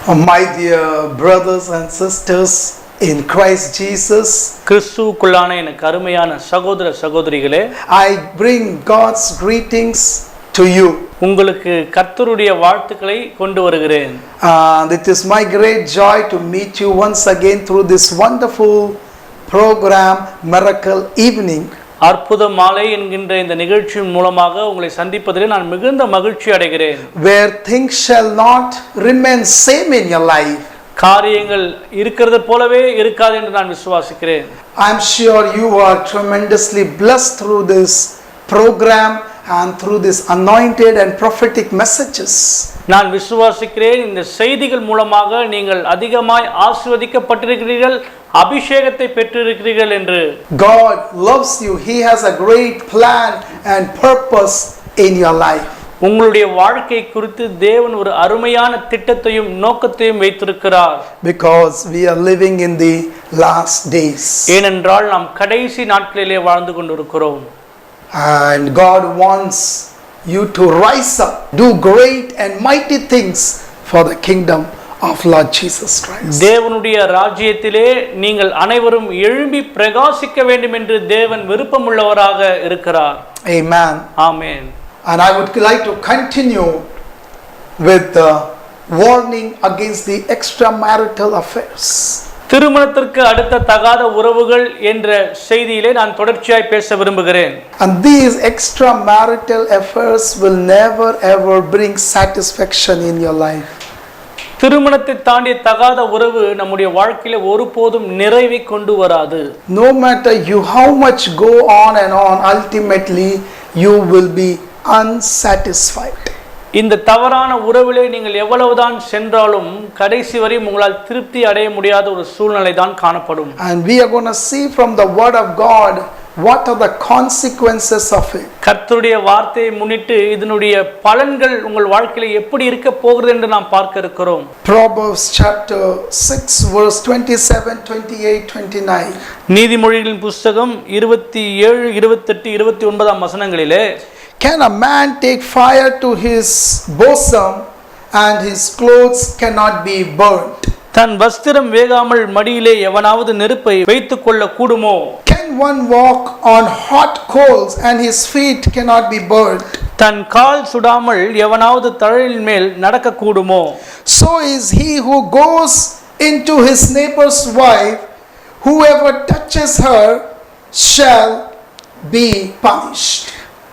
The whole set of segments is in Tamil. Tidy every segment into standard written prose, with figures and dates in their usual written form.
My dear brothers and sisters in Christ Jesus, கிறிஸ்துவுக்குள்ளான எனக்கு அருமையான சகோதர சகோதரிகளே, I bring God's greetings to you. உங்களுக்கு கர்த்தருடைய வாழ்த்துக்களை கொண்டு வருகிறேன். It is my great joy to meet you once again through this wonderful program, Miracle Evening. அற்புத மாலை என்கின்ற இந்த நிகழ்ச்சியின் மூலமாக உங்களை சந்திப்பதில் நான் மிகுந்த மகிழ்ச்சி அடைகிறேன். Where things shall not remain same in your life. காரியங்கள் இருக்கிறது போலவே இருக்காது என்று நான் விசுவாசிக்கிறேன். I am sure you are tremendously blessed through this program and through this anointed and prophetic messages. நான் விசுவாசிக்கிறேன் இந்த செய்திகள் மூலமாக நீங்கள் அதிகமாய் ஆசீர்வதிக்கப்பட்டிருக்கிறீர்கள், அபிஷேகத்தை பெற்றிருக்கிறீர்கள் என்று. God loves you. He has a great plan and purpose in your life. உங்களுடைய வாழ்க்கை குறித்து தேவன் ஒரு அருமையான திட்டத்தையும் நோக்கத்தையும் வைத்திருக்கிறார். Because we are living in the last days. ஏனென்றால் நாம் கடைசி நாட்களிலே வாழ்ந்து கொண்டிருக்கிறோம். And God wants you to rise up, do great and mighty things for the kingdom of Lord Jesus Christ. தேவனுடைய ராஜ்யத்திலே நீங்கள் அனைவரும் எழும்பி பிரகாசிக்க வேண்டும் என்று தேவன் விருப்பமுள்ளவராக இருக்கிறார். Amen. Amen. And I would like to continue with the warning against the extramarital affairs. திருமணத்திற்கு அடுத்த தகாத உறவுகள் என்ற செய்தியிலே நான் தொடர்ச்சியாய் பேச விரும்புகிறேன். And these extramarital affairs will never ever bring satisfaction in your life. திருமணத்தை தாண்டிய தகாத உறவு நம்முடைய வாழ்க்கையில ஒருபோதும் நிறைவை கொண்டு வராது. No matter you how much go on and on, ultimately you will be unsatisfied. இந்த தவறான உறவிலே நீங்கள் எவ்வளவுதான் சென்றாலும் கடைசி வரை உங்களால் திருப்தி அடைய முடியாத ஒரு சூழ்நிலை தான் காணப்படும். And we are going to see from the word of God what are the consequences of it. கர்த்தருடைய வார்த்தையை முன்னிட்டு இதனுடைய பலன்கள் உங்கள் வாழ்க்கையில எப்படி இருக்க போகிறது என்று நாம் பார்க்க இருக்கிறோம். Proverbs chapter 6 verse 27, 28, 29. நீதிமொழிகளின் புத்தகம் 27, 28, 29 வசனங்களிலே, Can a man take fire to his bosom and his clothes cannot be burnt? தன் வஸ்திரம் வேகாமல் மடியிலே எவனாவது நெருப்பை வைத்துக் கொள்ள கூடுமோ? Can one walk on hot coals and his feet cannot be burnt? தன் கால் சுடாமல் எவனாவது தழலின் மேல் நடக்க கூடுமோ? So is he who goes into his neighbor's wife, whoever touches her shall be punished.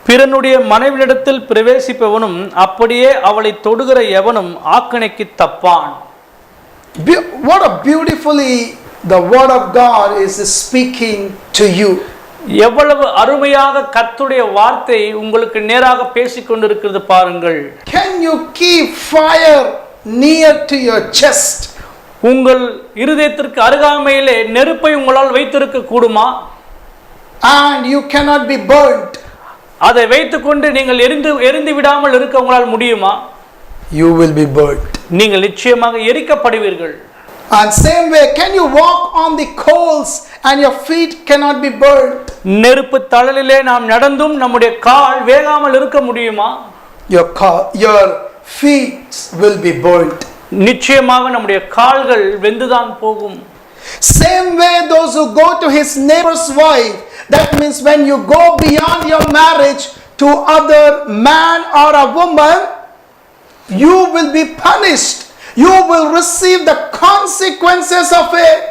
பிறனுடைய மனைவியிடத்தில் பிரவேசிப்பவனும் அப்படியே அவளை தொடுகிற எவனும் ஆக்கினைக்கு தப்பான். What a beautifully the word of God is speaking to you. எவ்வளவு அருமையாக கர்த்தருடைய வார்த்தை உங்களுக்கு நேராக பேசிக் கொண்டிருக்கிறது பாருங்கள். Can you keep fire near to your chest? உங்கள் இருதயத்திற்கு அருகாமையிலே நெருப்பை உங்களால் வைத்திருக்க கூடுமா? And you cannot be burnt. அதை வைத்துக்கொண்டு நீங்கள் எரிந்து விடாமல் இருக்க உங்களால் முடியுமா? You will be burnt. நீங்கள் நிச்சயமாக எரிக்கப்படுவீர்கள். And same way, can you walk on the coals and your feet cannot be burnt? நெருப்பு தழலிலே நாம் நடந்தும் நம்முடைய கால் வேகாமல் இருக்க முடியுமா? Your feet will be burnt. நிச்சயமாக நம்முடைய கால்கள் வெந்துதான் போகும். Same way, those who go to his neighbor's wife, that means when you go beyond your marriage to other man or a woman, you will be punished. You will receive the consequences of it.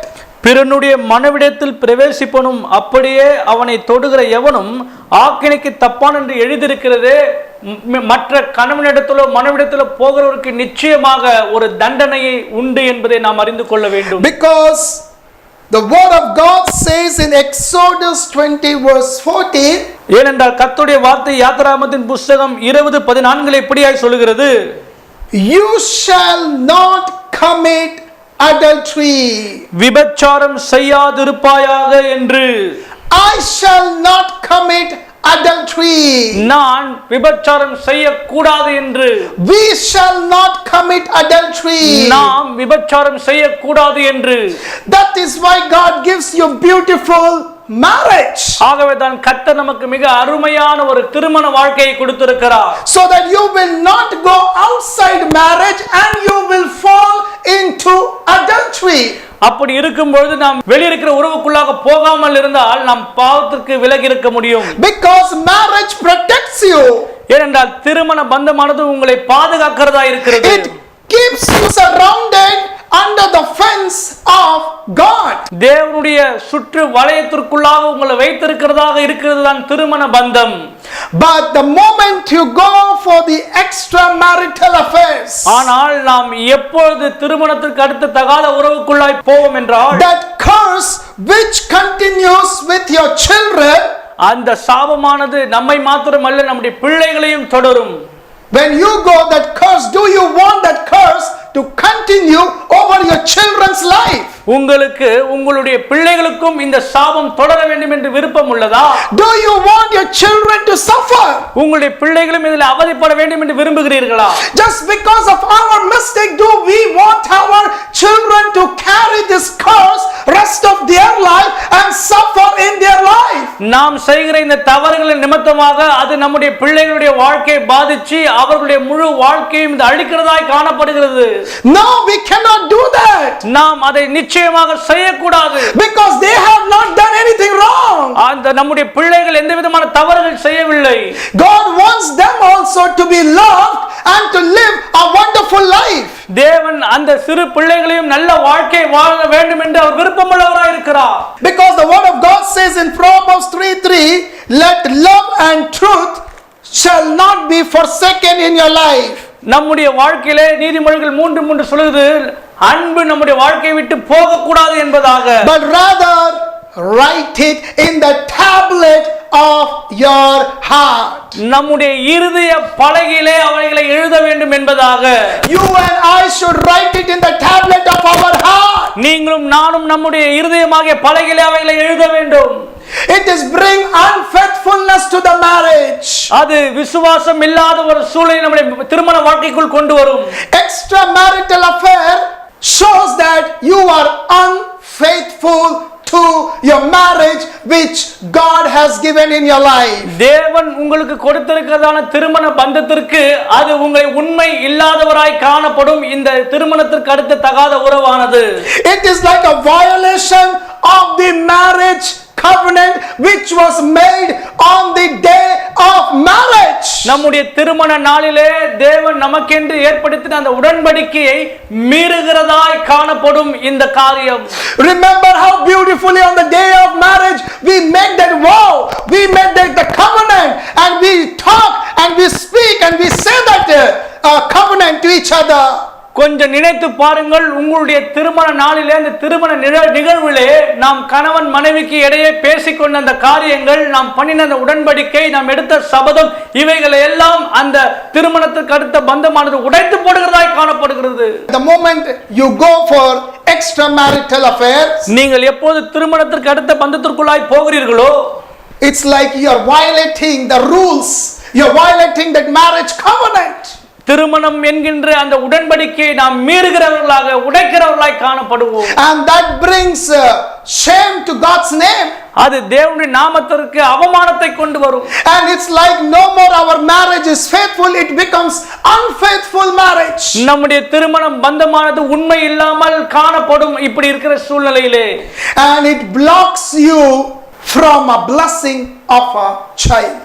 பிறனுடைய மனைவிடத்தில் பிரவேசிப்பனும் அப்படியே அவனை தொடுகிற எவனும் ஆக்கினைக்கு தப்பான் என்று எழுதியிருக்கிறதே. மற்ற கணவனிடத்திலோ மனைவிடத்திலோ போகிறவருக்கு நிச்சயமாக ஒரு தண்டனையை உண்டு என்பதை நாம் அறிந்து கொள்ள வேண்டும். Because the word of God says in Exodus 20 verse 14, ஏனென்றால் கர்த்தருடைய வார்த்தை யாத்திராகமத்தின் புத்தகம் 20:14 இப்படியாய் சொல்கிறது, you shall not commit adultery. விபச்சாரம் செய்யாதிருப்பாயாக என்று. I shall not commit adultery. நான் விபச்சாரம் செய்யக்கூடாது என்று. We shall not commit adultery. நாம் விபச்சாரம் செய்யக்கூடாது என்று. That is why God gives you beautiful marriage. ஆகவே தான் கர்த்தர் நமக்கு மிக அருமையான ஒரு திருமண வாழ்க்கையை கொடுத்திருக்கிறார். So that you will not go outside marriage and you will fall into adultery. அப்படி இருக்கும்பொழுது நாம் வெளியிருக்கிற உறவுக்குள்ளாக போகாமல் இருந்தால் நாம் பாவத்திற்கு விலகி இருக்க முடியும். Because marriage protects you. ஏனென்றால் திருமண பந்தமானது உங்களை பாதுகாக்கிறதா இருக்கிறது. It keeps you surrounded under the fence of God. தேவனுடைய சுற்று வளையத்திற்குள்ளாக உங்களை வைத்திருக்கிறதாக இருக்கிறது தான் திருமண பந்தம். But the moment you go for the extramarital affairs, ஆனால் நாம் எப்பொழுது திருமணத்திற்கு அடுத்த தகாத உறவுக்குள்ளாய் போவோம் என்றால், that curse which continues with your children, அந்த சாபமானது நம்மை மாத்திரமல்ல நம்முடைய பிள்ளைகளையும் தொடரும். when you go, that curse, do you want that curse to continue over your children's life? உங்களுக்கு உங்களுடைய பிள்ளைகளுக்கும் இந்த சாபம் தொடர வேண்டும் என்று விருப்பம் உள்ளதா? Do you want your children to suffer? உங்களுடைய பிள்ளைகளும் இதில் அவதிப்பட வேண்டும் என்று விரும்புகிறீர்களா? Just because of our mistake, do we want our children to carry this curse rest of their life and suffer in their life? நாம் செய்கிற இந்த தவறுகளின் நிமித்தமாக அது நம்முடைய பிள்ளைகளுடைய வாழ்க்கையை பாதிச்சு அவர்களுடைய முழு வாழ்க்கையும் இது அழிக்கிறதாய் காணப்படுகிறது. No, we cannot do that. நாம் அதை நிச்சயமாக செய்யக்கூடாது. Because they have not done anything wrong. அந்த நம்முடைய பிள்ளைகள் எந்த விதமான தவறுகள் செய்யவில்லை. God wants them also to be loved and to live a wonderful life. தேவன் அந்த சிறு பிள்ளைகளையும் நல்ல வாழ்க்கை வாழ வேண்டும் என்று அவர் விருப்பமுள்ளவராய் இருக்கிறார். Because the word of God says in Proverbs 3:3, let love and truth shall not be forsaken in your life. நம்முடைய வாழ்க்கையிலே நீதிமொழிகள் 3:3 சொல்லுது, அன்பு நம்முடைய வாழ்க்கையை விட்டு போக கூடாது என்பதாக. But rather write it in the tablet of your heart. நம்முடைய இருதய பலகையிலே அவைகளை எழுத வேண்டும் என்பதாக. You and I should write it in the tablet of our heart. நீங்களும் நானும் நம்முடைய இருதயமாகிய பலகையிலே அவைகளை எழுத வேண்டும். It is bring unfaithfulness to the marriage. அது விசுவாசம் இல்லாத ஒரு சூழலை நம்முடைய திருமண வாழ்க்கைக்குள் கொண்டு வரும். Extramarital affair shows that you are unfaithful to your marriage which God has given in your life. தேவன் உங்களுக்கு கொடுத்திருக்கிறதான திருமண பந்தத்திற்கு அது உங்களை உண்மை இல்லாதவராய் காணப்படும். இந்த திருமணத்திற்கு அடுத்த தகாத உறவானது It is like a violation of the marriage covenant which was made on the day of marriage. நம்முடைய திருமண நாளிலே தேவன் நமக்கென்று ஏற்படுத்தின அந்த உடன்படிக்கையை மீறுகிறதாய் காணப்படும் இந்த காரியம். Remember how beautifully on the day of marriage we made that vow, we made the covenant, and we talk and we speak and we say that covenant to each other. கொஞ்சம் நினைத்து பாருங்கள், உங்களுடைய திருமண நாளிலே அந்த திருமண நிகழ்விலே நாம் கணவன் மனைவிக்கு இடையே பேசிக்கொண்ட அந்த காரியங்கள், நாம் பண்ணின அந்த உடன்படிக்கை, நாம் எடுத்த சபதம், இவைகளை எல்லாம் அந்த திருமணத்துக்கு அடுத்த பந்தமானது உடைத்து போடுகிறதாய் காணப்படுகிறது. The moment you go for extramarital affairs, நீங்கள் எப்போது திருமணத்திற்கு அடுத்த பந்தத்திற்குள்ளாய் போகிறீர்களோ, it's like you are violating the rules, you are violating that marriage covenant. திருமணம் என்கின்ற அந்த உடன்படிக்கையை நாம் மீறுகிறவர்களாக உடைக்கிறவர்களாய் காணப்படுவோம். And that brings shame to God's name. அது தேவனுடைய நாமத்திற்கு அவமானத்தை கொண்டு வரும். And it's like no more our marriage is faithful, it becomes unfaithful marriage. நம்முடைய திருமணம் பந்தமானது உண்மை இல்லாமல் காணப்படும். இப்படி இருக்கிற சூழ்நிலையிலே And it blocks you from a blessing of a child.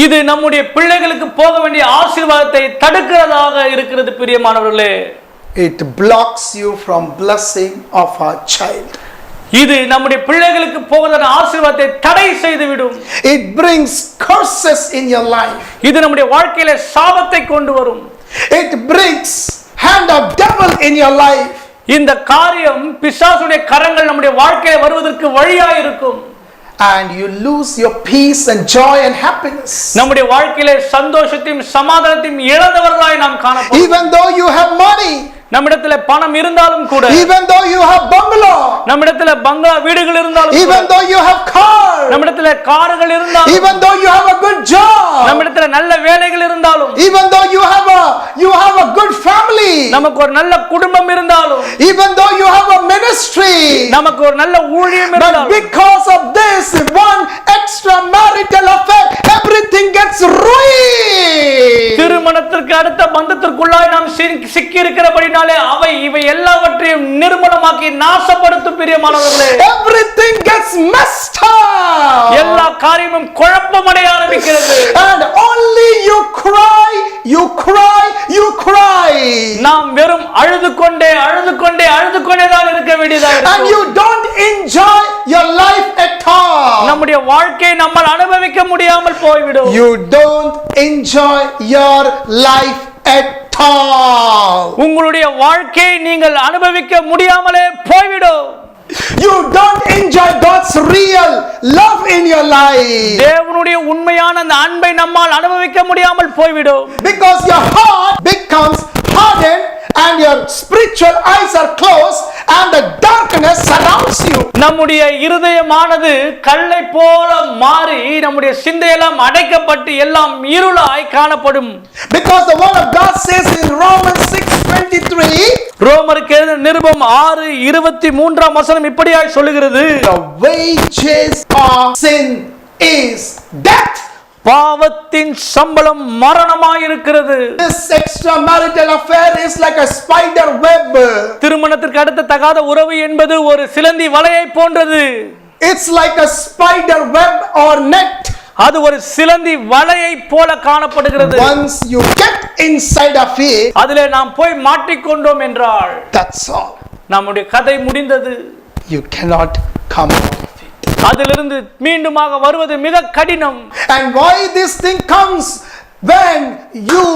இது நம்முடைய பிள்ளைகளுக்கு போக வேண்டிய ஆசீர்வாதத்தை தடுக்கிறதாக இருக்கிறது. பிரியமானவர்களே, It blocks you from blessing of a child. இது நம்முடைய பிள்ளைகளுக்கு போவதான ஆசீர்வாதத்தை தடை செய்து விடும். It brings curses in your life. இது நம்முடைய வாழ்க்கையில சாபத்தை கொண்டு வரும். It brings hand of devil in your life. இந்த காரியம் பிசாசுடைய கரங்கள் நம்முடைய வாழ்க்கையில வருவதற்கு வழியாக இருக்கும். And you lose your peace and joy and happiness. நம்முடைய வாழ்க்கையிலே சந்தோஷத்தையும் சமாதானத்தையும் இழந்தவர்களாய் நாம் காணப்படுவோம். Even though you have money, நம்மிடத்துல பணம் இருந்தாலும் கூட, even though you have bungalow, நம்மிடத்துல பங்களா வீடுகள் இருந்தாலும், even though you have car, நம்மிடத்துல கார்கள் இருந்தாலும், even though you have a good job, நம்மிடத்துல நல்ல வேலைகள் இருந்தாலும், even though you have a good family, நமக்கு ஒரு நல்ல குடும்பம் இருந்தாலும், even though you have a ministry, நமக்கு ஒரு நல்ல ஊழியம் but இருந்தாலும், because of this நாசமாக்கி நாசப்படுத்தும் பிரியமானவர்களே. Everything gets messed up. எல்லா காரியமும் குழப்பமடைய ஆரம்பிக்கிறது. And only you cry, you cry, you cry. நாம் வெறும் அழுது கொண்டே தான் இருக்க வேண்டியதாக And இருக்கும். you don't enjoy your life at all. நம்முடைய வாழ்க்கையை நம்மால் அனுபவிக்க முடியாமல் போய்விடும். You don't enjoy your life at all. உங்களுடைய வாழ்க்கையை நீங்கள் அனுபவிக்க முடியாமலே போய்விடும். You don't enjoy God's real love in your life. தேவனுடைய உண்மையான அந்த அன்பை நம்மால் அனுபவிக்க முடியாமல் போய்விடும். Because your heart becomes hardened and your spiritual eyes are closed and the darkness surrounds you. நம்முடைய இருதயமானது கல்லை போல மாறி நம்முடைய சிந்தையெல்லாம் அடைக்கப்பட்டு எல்லாம் இருளாய் காணப்படும். Because the word of God says in Romans 6:23, ரோமருக்கு எழுதின நிருபம் 6:23 இப்படியாய் சொல்லுகிறது, the wages of sin is death. பாவத்தின் சம்பளம் மரணமாயிருக்கிறது. This extramarital affair is like a spider web. திருமணத்திற்கு அடுத்த தகாத உறவு என்பது ஒரு சிலந்தி வலையை போன்றது. It's like a spider web or net. அது ஒரு சிலந்தி வலையை போல காணப்படுகிறது. Once you get inside of it, அதிலே நாம் போய் மாட்டிக்கொண்டோம் என்றால் that's all. நம்முடைய கதை முடிந்தது. You cannot come out of it. அதிலிருந்து மீண்டுமாக வருவது மிக கடினம். And why this thing comes when you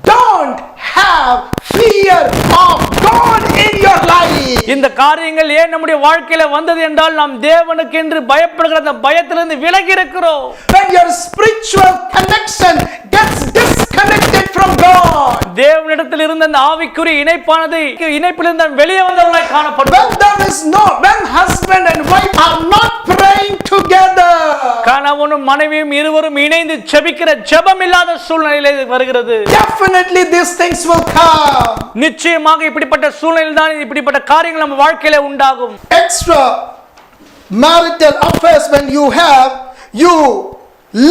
don't have fear of God in your life. இந்த காரியங்கள் ஏன் நம்முடைய வாழ்க்கையில வந்தது என்றால் நாம் தேவனுக்கு என்று பயப்படுகிற அந்த பயத்திலிருந்து விலகி இருக்கிறோம். When your spiritual connection gets disconnected from God. தேவனிடத்தில் இருந்த அந்த ஆவிக்குரிய இணைப்பிலிருந்து வெளியே வந்தவர்களாய் காணப்படும். When husband and wife are not praying together. கணவனும் மனைவியும் இருவரும் இணைந்து ஜெபிக்கிற ஜெபம் இல்லாத சூழ்நிலையிலே வருகிறது. Definitely these things will come. நிச்சயமாக இப்படிப்பட்ட சூழ்நிலையில் தான் இப்படிப்பட்ட காரியங்கள் நம்ம வாழ்க்கையில உண்டாகும். Extra marital affairs, when you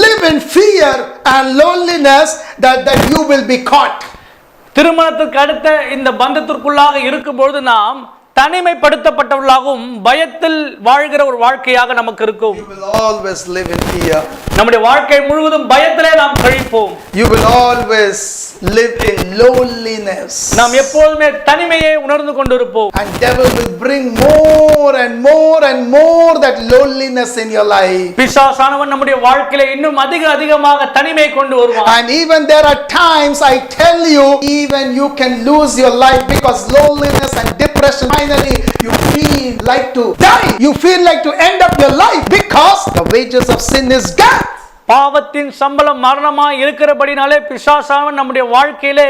live in fear and loneliness that you will be caught. திருமணத்துக்கு அடுத்த இந்த பந்தத்திற்குள்ளாக இருக்கும்போது நாம் தனிமைப்படுத்தப்பட்டவர்களாகவும் பயத்தில் வாழ்கிற ஒரு வாழ்க்கையாக நமக்கு இருக்கும். You will always live in fear. நம்முடைய வாழ்க்கை முழுவதும் பயத்திலே நாம் கழிப்போம். You will always live in loneliness. நாம் எப்போதுமே தனிமையை உணர்ந்து கொண்டிருப்போம். And devil will bring more and more and more that loneliness in your life. பிசாசானவன் நம்முடைய வாழ்க்கையில இன்னும் அதிகமாக தனிமையை கொண்டு வருவான். And even there are times, I tell you, even you can lose your life because loneliness and depression. Finally you feel like to die. You feel like to end up your life because the wages of sin is death. பாவத்தின் சம்பளம் மரணமாய் இருக்கிறபடினாலே பிசாசானவன் நம்முடைய வாழ்க்கையிலே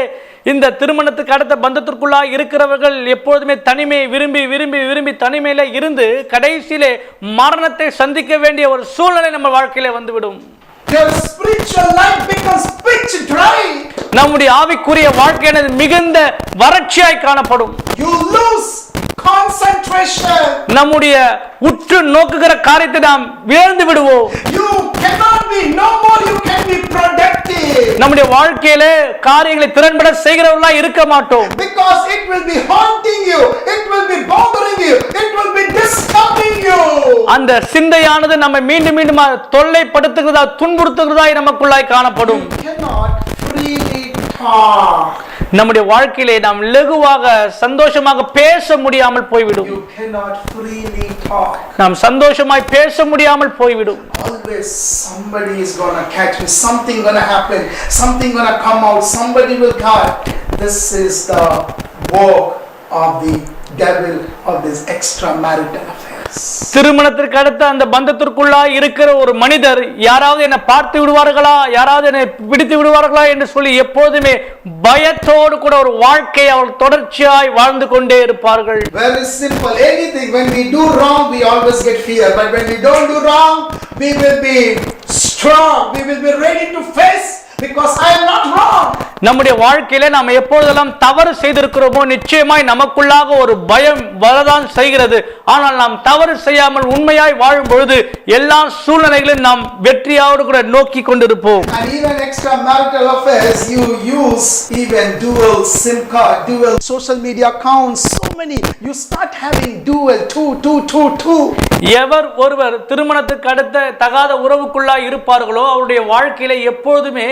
இந்த திருமணத்துக்கு அடுத்த பந்தத்திற்குள்ளாக இருக்கிறவர்கள் எப்பொழுதுமே தனிமையை விரும்பி தனிமையில இருந்து கடைசியிலே மரணத்தை சந்திக்க வேண்டிய ஒரு சூழ்நிலை நம்ம வாழ்க்கையில வந்துவிடும். Your spiritual life becomes pitch dry. நம்முடைய ஆவிக்குரிய வாழ்க்கையானது மிகுந்த வறட்சியாய் காணப்படும். You lose concentration. நம்முடைய உற்று நோக்குகிற காரியத்தை நாம் இழந்து விடுவோம். You cannot be productive. நம்முடைய வாழ்க்கையில காரியங்களை திறன்பட செய்கிறவர்களா இருக்க மாட்டோம். Because it will be haunting you, it will be bothering you, it will be disturbing you. அந்த சிந்தையானது நம்மை மீண்டும் தொல்லைப்படுத்துகிறதா துன்புறுத்துகிறதா நமக்குள்ளாய் காணப்படும். You cannot freely talk. நம்முடைய வாழ்க்கையிலே நாம் லகுவாக சந்தோஷமாக பேச முடியாமல் போய்விடும். You cannot freely talk. நாம் சந்தோஷமாய் பேச முடியாமல் போய்விடும். Always somebody is gonna catch me, something gonna happen, something gonna come out, somebody will cut. This is the work of the devil of this extramarital affairs. திருமணத்திற்கு அடுத்த அந்த பந்தத்திற்குள்ளாய் இருக்கிற ஒரு மனிதர் யாராவது என்னை பார்த்து விடுவார்களா, யாராவது என்னை பிடித்து விடுவார்களா என்று சொல்லி எப்போதுமே பயத்தோடு கூட ஒரு வாழ்க்கையை அவர்கள் தொடர்ச்சியாய் வாழ்ந்து கொண்டே இருப்பார்கள். Very simple. Anything, when we do wrong, we always get fear. But when we don't do wrong, we will be strong. We will be ready to face because I am not wrong. நம்முடைய வாழ்க்கையில நாம் எப்பொழுதெல்லாம் தவறு செய்திருக்கிறோமோ நிச்சயமாய் நமக்குள்ளாக ஒரு பயம் வரதான் செய்கிறது. ஆனால் நாம் தவறு செய்யாமல் உண்மையாய் வாழும் பொழுது எல்லா சூழ்நிலைகளையும் நாம் வெற்றியோடு கூட நோக்கி கொண்டிருப்போம். And even extramarital affairs, you use even dual SIM card, dual social media accounts, so many. You start having dual two. எவர் ஒருவர் திருமணத்துக்கு அடுத்த தகாத உறவுக்குள்ளாய் இருப்பார்களோ அவருடைய வாழ்க்கையில எப்பொழுதுமே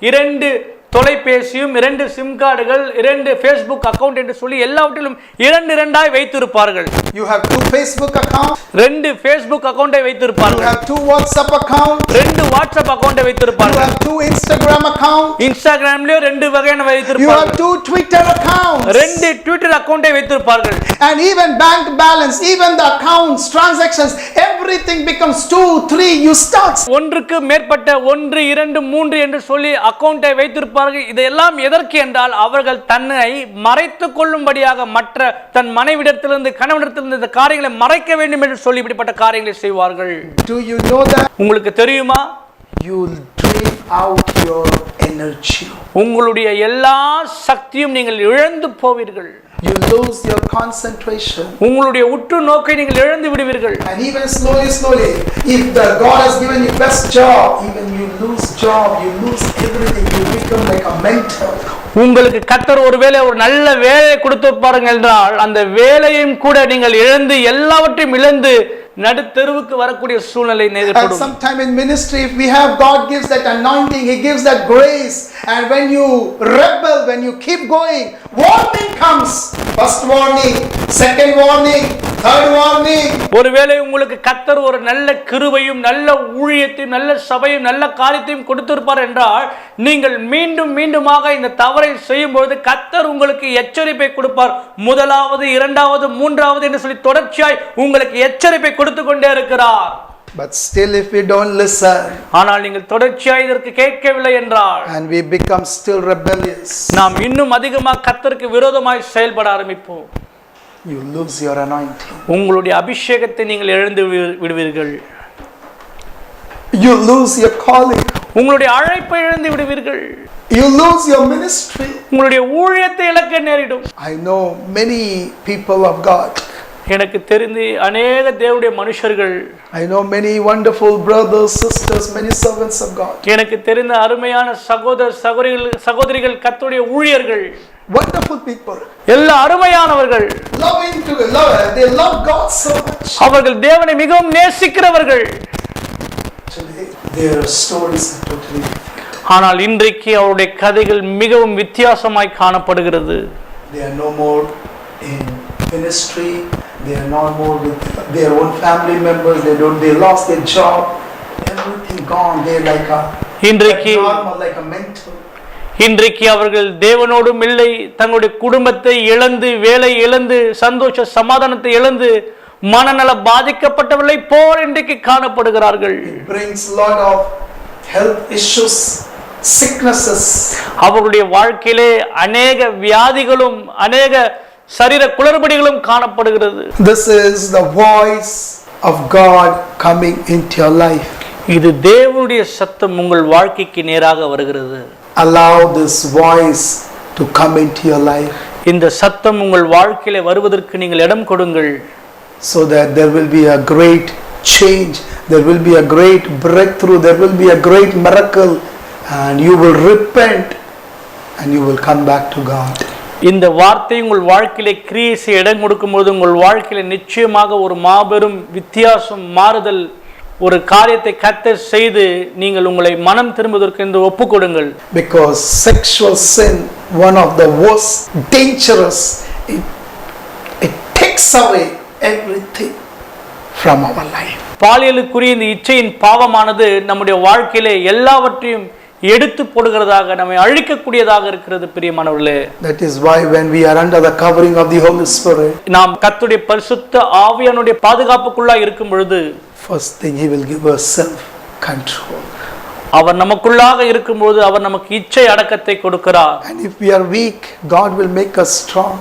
2 தொலைபேசியும் 2 சிம் கார்டுகள் 2 Facebook அக்கவுண்ட் என்று சொல்லி எல்லாவற்றிலும் 2 வைத்திருப்பார்கள். You have 2 Facebook accounts. 2 Facebook அக்கவுண்டை வைத்திருப்பார்கள். You have 2 WhatsApp accounts. 2 WhatsApp அக்கவுண்டை வைத்திருப்பார்கள். You have 2 Instagram accounts. இன்ஸ்டாகிராம்லயே 2 வகையான You வைத்திருப்பார்கள். have 2 Twitter accounts. 2 ட்விட்டர் அக்கவுண்டை வைத்திருப்பார்கள். And even bank balance, even the accounts, transactions, everything becomes 2, 3. You start. ஒன்றுக்கு மேற்பட்ட 1, 2, 3 என்று சொல்லி அக்கவுண்டை வைத்திருப்பார்கள். இதெல்லாம் எதற்கு என்றால் அவர்கள் தன்னை மறைத்துக் கொள்ளும்படியாக மற்ற தன் மனைவிடத்திலிருந்து கணவனிடத்திலிருந்து இந்த காரியங்களை மறைக்க வேண்டும் என்று சொல்லி இப்படிப்பட்ட காரியங்களை செய்வார்கள். Do you know that? உங்களுக்கு தெரியுமா? You'll drain out your energy. உங்களுடைய எல்லா சக்தியும் நீங்கள் இழந்து போவீர்கள். You lose your concentration. உங்களுடைய உற்று நோக்கை நீங்கள் இழந்து விடுவீர்கள். And even slowly, if the God has given you best job, even you lose job, you lose everything. You become like a mentor. உங்களுக்கு கர்த்தர் ஒருவேளை ஒரு நல்ல வேலையை கொடுத்து பாருங்கள் என்றால் அந்த வேலையும் கூட நீங்கள் இழந்து எல்லாவற்றையும் இழந்து நடுத்தெருவுக்கு வரக்கூடிய சூழ்நிலை And நேரிடும். sometime in ministry, if we have, God gives that anointing, He gives that grace. And when you rebel, when you keep going, warning comes. First warning, second warning, third warning. ஒருவேளை உங்களுக்கு கர்த்தர் ஒரு நல்ல கிருபையும் நல்ல ஊழியத்தையும் நல்ல சபையும் நல்ல காரியத்தையும் கொடுத்திருப்பார் என்றால் நீங்கள் மீண்டுமாக இந்த தவறை செய்யும்போது கர்த்தர் உங்களுக்கு எச்சரிப்பை கொடுப்பார். முதலாவது, இரண்டாவது, மூன்றாவது என்று சொல்லி தொடர்ச்சியாய் உங்களுக்கு எச்சரிப்பை கொடுத்து கொண்டே இருக்கிறார். But still, if we don't listen, ஆனால் நீங்கள் தொடர்ச்சியாய் இதற்கு கேட்கவில்லை என்றால் and we become still rebellious, நாம் இன்னும் அதிகமாக கர்த்தருக்கு விரோதமாய் செயல்பட ஆரம்பிப்போம். you lose your anointing. உங்களுடைய அபிஷேகத்தை நீங்கள் இழந்து விடுவீர்கள். You lose your calling. உங்களுடைய அழைப்பை இழந்து விடுவீர்கள். You lose your ministry. உங்களுடைய ஊழியத்தை இழக்க நேரிடும். I know many people of God. எனக்கு தெரிந்து அநேக தேவனுடைய மனுஷர்கள், I know many wonderful brothers, sisters, many servants of God. எனக்கு தெரிந்த அருமையான சகோதரிகள் கர்த்தருடைய ஊழியர்கள், Wonderful people. எல்லா அருமையானவர்கள், They love God so much. அவர்கள் தேவனை மிகவும் நேசிக்கிறவர்கள். Today, their stories are totally different. ஆனால் இன்றைக்கு அவருடைய கதைகள் மிகவும் வித்தியாசமாய் காணப்படுகிறது. They are no more in ministry. They are no more with their own family members. They lost their job. Everything gone. They're like normal, like a mentor. இன்றைக்கு அவர்கள் தேவனோடும் இல்லை, தங்களுடைய குடும்பத்தை இழந்து, வேலை இழந்து, சந்தோஷ சமாதானத்தை இழந்து, மனநல பாதிக்கப்பட்டவர்களை போல் இன்றைக்கு காணப்படுகிறார்கள். It brings a lot of health issues, sicknesses. அவர்களுடைய வாழ்க்கையிலே அநேக வியாதிகளும் அநேக சரீர குளறுபடிகளும் காணப்படுகிறது. This is the voice of God coming into your life. இது தேவனுடைய சத்தம் உங்கள் வாழ்க்கைக்கு நேராக வருகிறது. Allow this voice to come into your life. இந்த சத்தம் உங்கள் வாழ்க்கையிலே வருவதற்கு நீங்கள் இடம் கொடுங்கள். So that there will be a great change, there will be a great breakthrough, there will be a great miracle, and you will repent and you will come back to God. இந்த வார்த்தை உங்கள் வாழ்க்கையிலே கிரியை செய்ய இடம் கொடுக்கும்போது உங்கள் வாழ்க்கையில நிச்சயமாக ஒரு மாபெரும் வித்தியாசம், மாறுதல், ஒரு காரியத்தை கர்த்தர் செய்து நீங்கள் உங்களை மனம் திரும்புவதற்கு என்று ஒப்புக்கொடுங்கள். Because sexual sin, one of the worst, dangerous, it takes away everything from our life. பாலியலுக்குரிய இந்த இச்சையின் பாவமானது நம்முடைய வாழ்க்கையிலே எல்லாவற்றையும் எடுத்து போடுகிறதாக, நம்மை அழிக்கக்கூடியதாக இருக்கிறது. பிரியமானவர்களே, that is why when we are under the covering of the Holy Spirit, நாம் கர்த்தருடைய பரிசுத்த ஆவியானுடைய பாதுகாப்புக்குள்ளாக இருக்கும் பொழுது first thing He will give us self control. அவர் நமக்குள்ளாக இருக்கும்போது அவர் நமக்கு இச்சை அடக்கத்தை கொடுக்கிறார். And if we are weak, God will make us strong.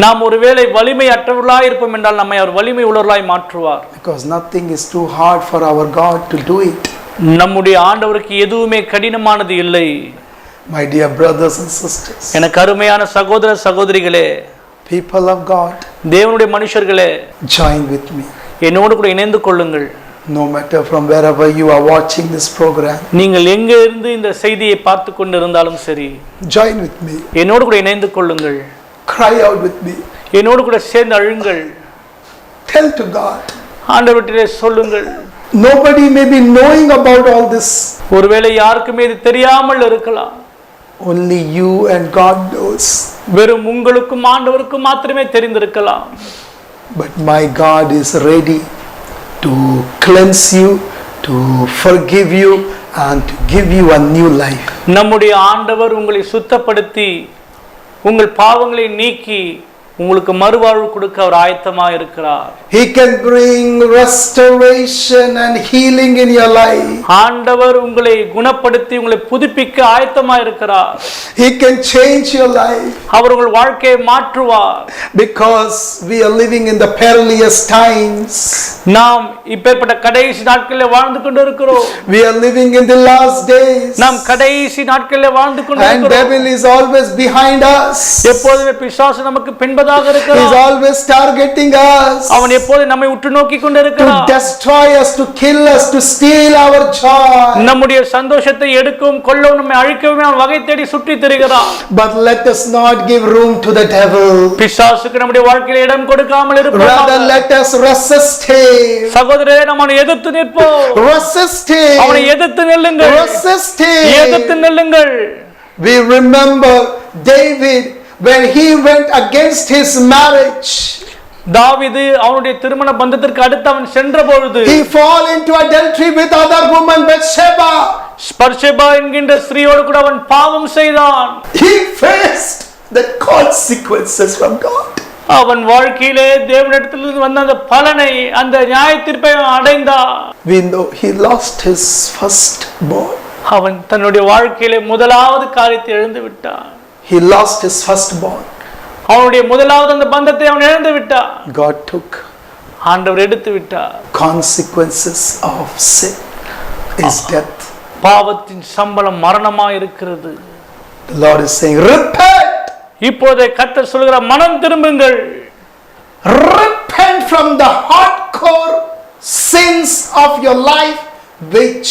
நாம் ஒருவேளை வலிமை அற்றவர்களாய் இருப்போம் என்றால் நம்மை அவர் வலிமை உள்ளவர்களாய் மாற்றுவார். Because nothing is too hard for our God to do it. நம்முடைய ஆண்டவருக்கு எதுவுமே கடினமானது இல்லை. My dear brothers and sisters, எனக்கு அருமையான சகோதர சகோதரிகளே, people of God, தேவனுடைய மனுஷர்களே, join with me. என்னோடு கூட இணைந்து கொள்ளுங்கள். No matter from wherever you are watching this program, நீங்கள் எங்க இருந்து இந்த செய்தியை பார்த்து கொண்டிருந்தாலும் சரி, join with me. என்னோடு கூட இணைந்து கொள்ளுங்கள். Cry out with me. என்னோடு கூட சேர்ந்து அழுங்கள். Tell to God. ஆண்டவரிடத்திலே சொல்லுங்கள். Nobody may be knowing about all this. ஒருவேளை யாருக்குமே இது தெரியாமல் இருக்கலாம். Only you and God knows. வெறும் உங்களுக்கும் ஆண்டவருக்கும் மாத்திரமே தெரிந்திருக்கலாம். But my God is ready to cleanse you, to forgive you, and to give you a new life. நம்முடைய ஆண்டவர் உங்களை சுத்தப்படுத்தி உங்கள் பாவங்களை நீக்கி உங்களுக்கு மறுவாழ்வு கொடுக்க அவர் ஆயத்தமாக இருக்கிறார். He can bring restoration and healing in your life. ஆண்டவர் உங்களை குணப்படுத்தி உங்களை புதுப்பிக்க ஆயத்தமாக இருக்கிறார். He can change your life. அவர் உங்கள் வாழ்க்கையை மாற்றுவார். Because we are living in the perilous times. நாம் இப்பேற்பட்ட கடைசி நாட்களில் வாழ்ந்து கொண்டிருக்கிறோம். We are living in the last days. நாம் கடைசி நாட்களில் வாழ்ந்து And கொண்டிருக்கிறோம். devil is always behind us. எப்போதுமே பிசாசு நமக்கு பின்பதாக He is இருக்கிறார். always targeting us. அவன் எப்போது நம்மை உற்று நோக்கி To கொண்டிருக்கிறான். destroy us, to kill us, to steal our joy. நம்முடைய சந்தோஷத்தை எடுக்கவும் கொல்லவும் நம்மை அழிக்கவும் அவன் வகை தேடி சுற்றி திரிகிறான். But let us not give room to the devil. பிசாசுக்கு நம்முடைய வாழ்க்கையில இடம் கொடுக்காமல் Rather இருப்போம். let us resist him. சகோதரரே, நாம் அவனை எதிர்த்து நிற்போம். Resist அவனை him. எதிர்த்து நில்லுங்கள். Resist எதிர்த்து him. நில்லுங்கள். We remember David when he went against his marriage. தாவீது அவனுடைய திருமண பந்தத்திற்கு அடுத்து அவன் சென்ற பொழுது He fall into adultery with other woman Bathsheba. ஸ்பர்ஷபா என்கின்ற ஸ்திரீயோடு கூட அவன் பாவம் செய்தான். He faced the consequences from God. அவன் வாழ்க்கையிலே தேவனிடத்திலிருந்து வந்த அந்த பலனை, அந்த நியாய தீர்ப்பை அவன் அடைந்தான். We know he lost his firstborn. அவன் தன்னுடைய வாழ்க்கையிலே முதலாவது காரியத்தை இழந்து விட்டான். He lost his firstborn. அவனுடைய முதலாவது அந்த பந்தத்தை அவன் இழந்து விட்டான். God took ஆண்டவர் எடுத்து விட்டார். consequences of sin is death. பாவத்தின் சம்பளம் மரணமா இருக்கிறது. The Lord is saying, repent. இப்போதே கர்த்தர் சொல்கிறார், மனம் திரும்புங்கள். Repent from the hardcore sins of your life which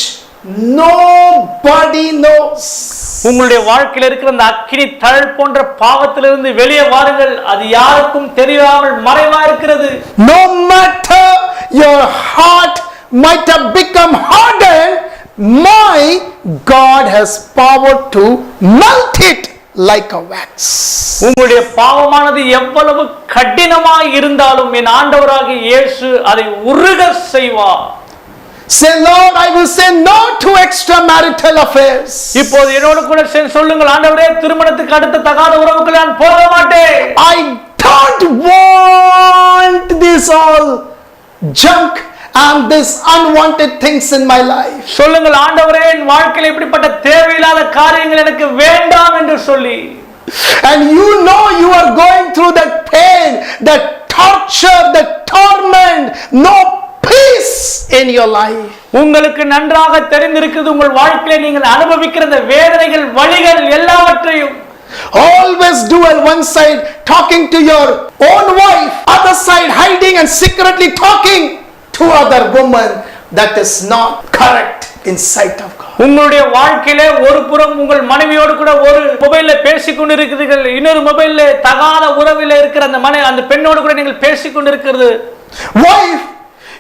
nobody knows. உங்களுடைய வாழ்க்கையில் இருக்கிற அந்த அக்கினி தழல் போன்ற பாவத்திலிருந்து வெளியே வாருங்கள். அது யாருக்கும் தெரியாமல் மறைவா இருக்கிறது. No matter your heart might have become hardened, my God has power to melt it like a wax. உங்களுடைய பாவமானது எவ்வளவு கடினமாய் இருந்தாலும் என் ஆண்டவராகிய இயேசு அதை உருக செய்வார். Say, Lord, I will say no to extramarital affairs. இப்போது என்னோடு கூட சொல்லுங்கள், ஆண்டவரே, திருமணத்துக்கு அடுத்த தகாத உறவுகளை நான் போக மாட்டேன். I don't want this all junk and this unwanted things in my life. சொல்லுங்கள், ஆண்டவரே, என் வாழ்க்கையில் இப்படிப்பட்ட தேவையில்லாத காரியங்கள் எனக்கு வேண்டாம் என்று சொல்லி. And you know you are going through that pain, that torture, that torment, no peace in your life. உங்களுக்கு நன்றாக தெரிந்திருக்கிறது, உங்கள் வாழ்க்கையில நீங்கள் அனுபவிக்கிற இந்த வேதனைகள், வலிகள் எல்லாவற்றையும் Always dual, one side talking to your own wife, other side hiding and secretly talking to other woman. That is not correct in sight of God. உங்களுடைய வாழ்க்கையில ஒரு புறம் உங்கள் மனைவியோடு கூட ஒரு மொபைல்ல பேசிக் கொண்டிருக்கிறீர்கள், இன்னொரு மொபைல்ல தகாத உறவில் இருக்கிற அந்த பெண்ணோடு கூட நீங்கள் பேசிக் கொண்டிருக்கிறது. Wife,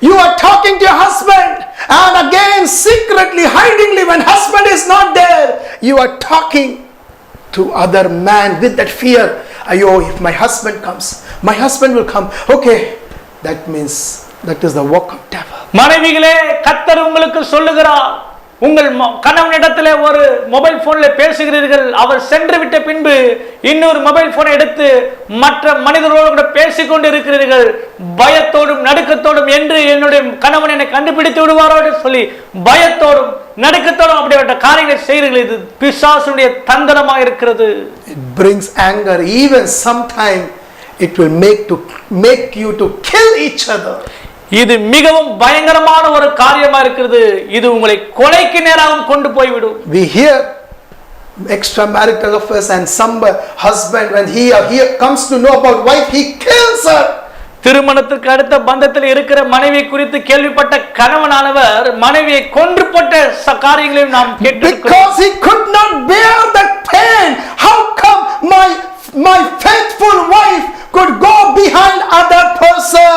you are talking to your husband and again secretly, hidingly, when husband is not there, you are talking to other man with that fear. Ayo, if my husband comes, my husband will come. Okay, that means that is the work of devil. மனைவிகளே, கர்த்தர் உங்களுக்கு சொல்லுகிறார், உங்கள் கணவனிடத்திலே ஒரு மொபைல் போன்ல பேசுகிறீர்கள், அவர் சென்று விட்ட பின்பு இன்னொரு மொபைல் போனை எடுத்து மற்ற மனிதர்களோடு கூட பேசிக் கொண்டு இருக்கிறீர்கள். பயத்தோடும் நடுக்கத்தோடும், என்று என்னுடைய கணவன் என்னை கண்டுபிடித்து விடுவாரோ என்று சொல்லி பயத்தோடும் நடுக்கத்தோடும் அப்படிப்பட்ட காரியங்களை செய்கிறீர்கள். இது பிசாசுடைய தந்திரமாக இருக்கிறது. It brings anger. Even sometime it will make you to kill each other. இது மிகவும் பயங்கரமான ஒரு காரியமா இருக்கிறது. இது உங்களை கொலைக்கு நேராக கொண்டு போய்விடும். We hear extramarital affairs, and some husband, when he comes to know about wife, he kills her. திருமணத்துக்கு அடுத்த பந்தத்தில் இருக்கிற மனைவி குறித்து கேள்விப்பட்ட கணவனானவர் மனைவியை கொன்று போட்ட காரியங்களையும் நாம் கேட்டிருக்கிறோம். Because he could not bear that pain. How come my faithful wife could go behind other person?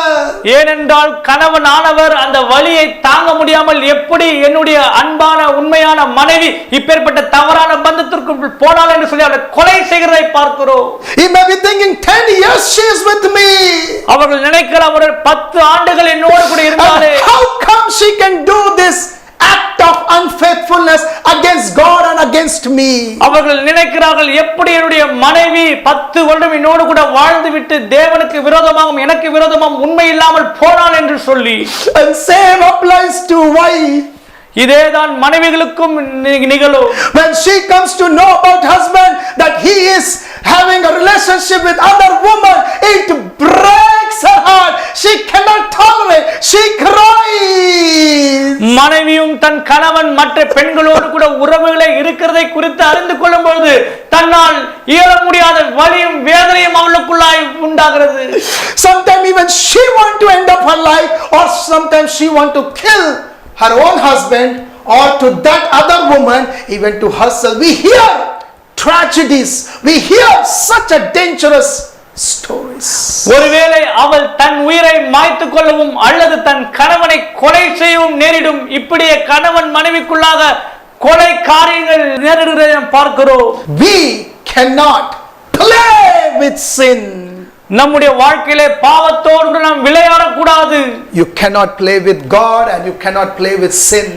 ஏனென்றால் கணவனானவர் அந்த வலியை தாங்க முடியாமல் எப்படி என்னுடைய அன்பான உண்மையான மனைவி இப்பேற்பட்ட தவறான பந்தத்திற்கு போனாள் என்று சொல்லி அவரை கொலை செய்கிறதை பார்க்கிறோம். He may be thinking 10 years she is with me. அவர்கள் நினைக்கிறார் அவர் 10 ஆண்டுகள் என்னோடு கூட இருந்தாரே. How come she can do this act of unfaithfulness against God and against me? அவர்கள் நினைக்கிறார்கள் எப்படி என்னுடைய மனைவி 10 வருடம் என்னோடு கூட வாழ்ந்து விட்டு தேவனுக்கு விரோதமாகவும் எனக்கு விரோதமாகவும் உண்மை இல்லாமல் போனாள் என்று சொல்லி. And same applies to wife. இதேதான் மனைவிகளுக்கும் நிகழும். When she comes to know about husband that he is having a relationship with other woman, it breaks her heart. She cannot tolerate. She cries. மனைவியும் தன் கணவன் மற்ற பெண்களோடு கூட உறவுகளை இருக்கிறதை குறித்து அறிந்து கொள்ளும் பொழுது தன்னால் இயல முடியாத வலியும் வேதனையும் அவளுக்குள்ளாய் உண்டாகிறது. Sometimes even she want to end up her life, or sometimes she want to kill her own husband, or to that other woman, even to herself. We hear tragedies. We hear such a dangerous stories. ஒருவேளை அவள் தன் உயிரை மாய்த்துக் கொள்ளவும் அல்லது தன் கணவனை கொலை செய்யவும் நேரிடும். இப்படியே கணவன் மனைவிக்குள்ளாக கொலை காரியங்கள் நேரிடுகிறதை நாம் பார்க்கிறோம். We cannot play with sin. நம்முடைய வாழ்க்கையிலே பாவத்தோடு நாம் விளையாடக்கூடாது. You cannot play with God and you cannot play with sin.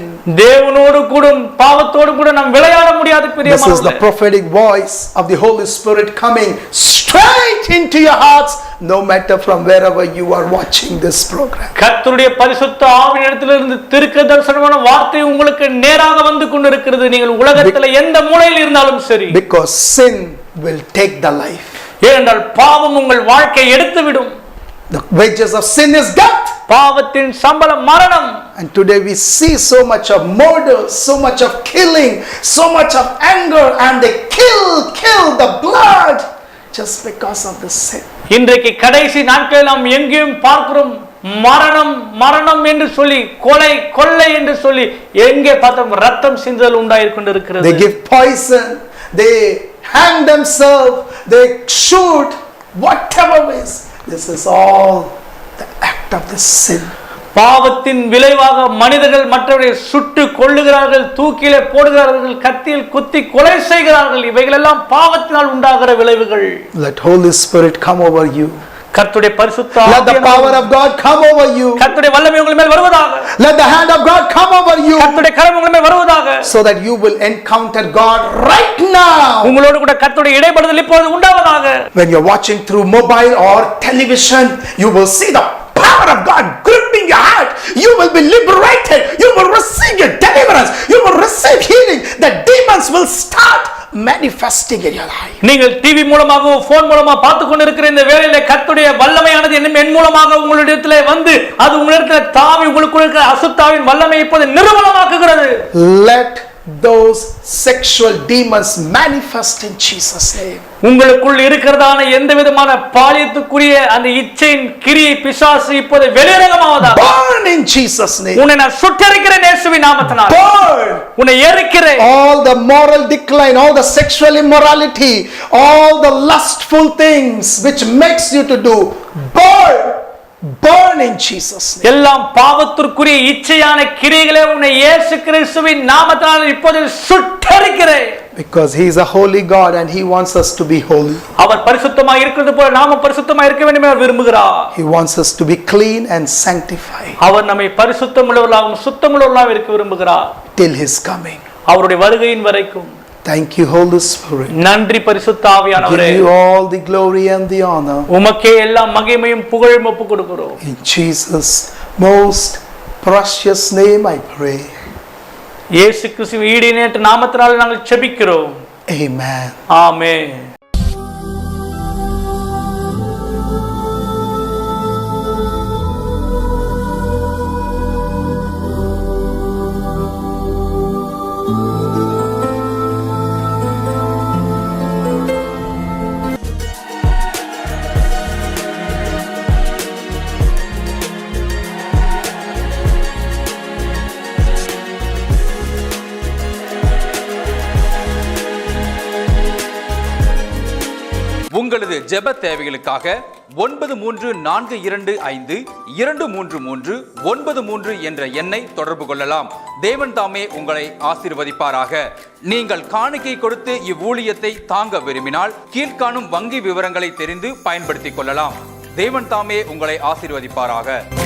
தேவனோடு கூட பாவத்தோடு கூட நாம் விளையாட முடியாது. This is the prophetic voice of the Holy Spirit coming straight into your hearts, no matter from wherever you are watching this program. கர்த்தருடைய பரிசுத்த ஆவியினிடத்திலிருந்து தீர்க்கதரிசனமான வார்த்தை உங்களுக்கு நேராக வந்து கொண்டிருக்கிறது. நீங்கள் உலகத்தில் எந்த மூலையில் இருந்தாலும் சரி. Because sin will take the life. ஏனென்றால் பாவம் உங்கள் வாழ்க்கையை எடுத்துவிடும். The wages of sin is death. பாவத்தின் சம்பளம் மரணம். And today we see so much of murder, so much of killing, so much of anger, and they kill the blood just because of the sin. இன்றைக்கு கடைசி நாட்களில் நாம் எங்கேயும் பார்க்கிறோம் மரணம் மரணம் என்று சொல்லி கொலை என்று சொல்லி எங்கே பார்த்தோம் ரத்தம் சிந்துதல் உண்டாயிக் கொண்டிருக்கிறது. They give poison, they hang themselves, they shoot, whatever ways. This is all the act of the sin. பாவத்தின் விளைவாக மனிதர்கள் மற்றவரை சுட்டு கொள்ளுகிறார்கள், தூக்கிலே போடுகிறார்கள், கத்தியில் குத்தி கொலை செய்கிறார்கள். இவைகள் எல்லாம் பாவத்தினால் உண்டாகிற விளைவுகள். Let Holy Spirit come over you. கர்த்தருடைய பரிசுத்த Let the power of God come over you. கர்த்தருடைய வல்லமை உங்கள் மேல் வருவதாக. Let the hand of God come over you. கர்த்தருடைய கரம் உங்கள் மேல் வருவதாக. So that you will encounter God right now. உங்களோடு கூட கர்த்தருடைய இடைப்படுதல் இப்பொழுது உண்டாவதாக. When you're watching through mobile or television, you will see the power of God gripping your heart. You will be liberated. You will receive your deliverance. You will receive healing. The demons will start manifesting in your life. நீங்கள் டிவி மூலமாக போன் மூலமாக பார்த்து கொண்டிருக்கிற இந்த வேளையிலே கர்த்தருடைய வல்லமையானது என் மூலமாக உங்களிடத்திலே வந்து அது உங்களிடத்திலே தாவி உங்களுக்குள்ள இருக்கிற அசுத்தாவின் வல்லமை இப்போது நிர்மூலமாக்குகிறது. Let those sexual demons manifest in Jesus' name. உங்களுக்குள் இருக்கிறதான எந்த விதமான பாலியத்துக்குரிய அந்த இச்சையின் கிரியை பிசாசு இப்போது வெளியரங்கமாவதாக. Burn in Jesus' name. உன்னை நான் சுட்டெரிக்கிறேன் இயேசுவின் நாமத்தினால். Burn. உன்னை எரிக்கிறேன். All the moral decline, all the sexual immorality, all the lustful things which makes you to do, burn in Jesus' name. எல்லாம் பாவத்திற்குரிய இச்சையான கிரியைகளை உன்னை இயேசு கிறிஸ்துவின் நாமத்தினால் இப்போது சுட்டெரிக்கிறேன். Because he is a holy God and he wants us to be holy. அவர் பரிசுத்தமாய் இருக்கிறது போல நாமும் பரிசுத்தமாய் இருக்க வேண்டும் என்று விரும்புகிறார். He wants us to be clean and sanctified. அவர் நம்மை பரிசுத்தமுள்ளவர்களாகவும் சுத்தமுள்ளவர்களாகவும் இருக்க விரும்புகிறார். Till his coming. அவருடைய வருகையின் வரைக்கும். Thank you, Holy Spirit. நன்றி பரிசுத்த ஆவியானவரே. Give you all the glory and the honor. உமக்கே எல்லா மகிமையும் புகழும் ஒப்புக் கொடுக்கிறோம். In Jesus' most precious name I pray. இயேசு கிறிஸ்துவின் ஈடினேற்ற நாமத்தினால் நாங்கள் ஜெபிக்கிறோம். Amen. ஆமென். உங்களது ஜெப தேவைகளுக்காக 9345233933 என்ற எண்ணை தொடர்பு கொள்ளலாம். தேவன் தாமே உங்களை ஆசீர்வதிப்பாராக. நீங்கள் காணிக்கை கொடுத்து இவ்வூழியத்தை தாங்க விரும்பினால் கீழ்காணும் வங்கி விவரங்களை தெரிந்து பயன்படுத்திக் கொள்ளலாம். தேவன் தாமே உங்களை ஆசீர்வதிப்பாராக.